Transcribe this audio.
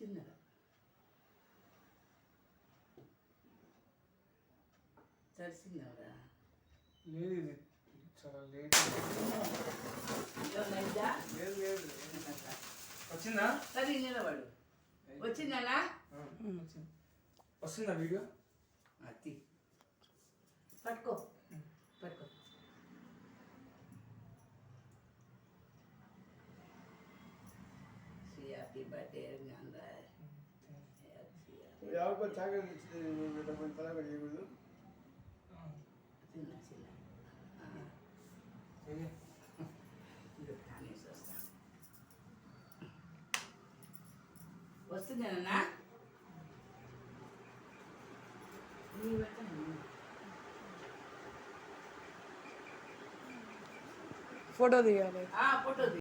చిన్నగా తడిసిందవరా లేదు, ఇది చాలా లేట్. లేదు లేదు, వచ్చిందా? సరే నిలబడు. వచ్చిందనా? వచ్చింది. వస్తుందా వీడియో? అది పట్టుకో పట్టుకో. Happy birthday Ranga. ఎవరికో చాక్లెట్ ఇచ్చింది తలగా చేయకూడదు. చిన్న చిన్న అనేసి వస్తా. వస్తుందేనా? ఫోటో తీయాలి. ఫోటో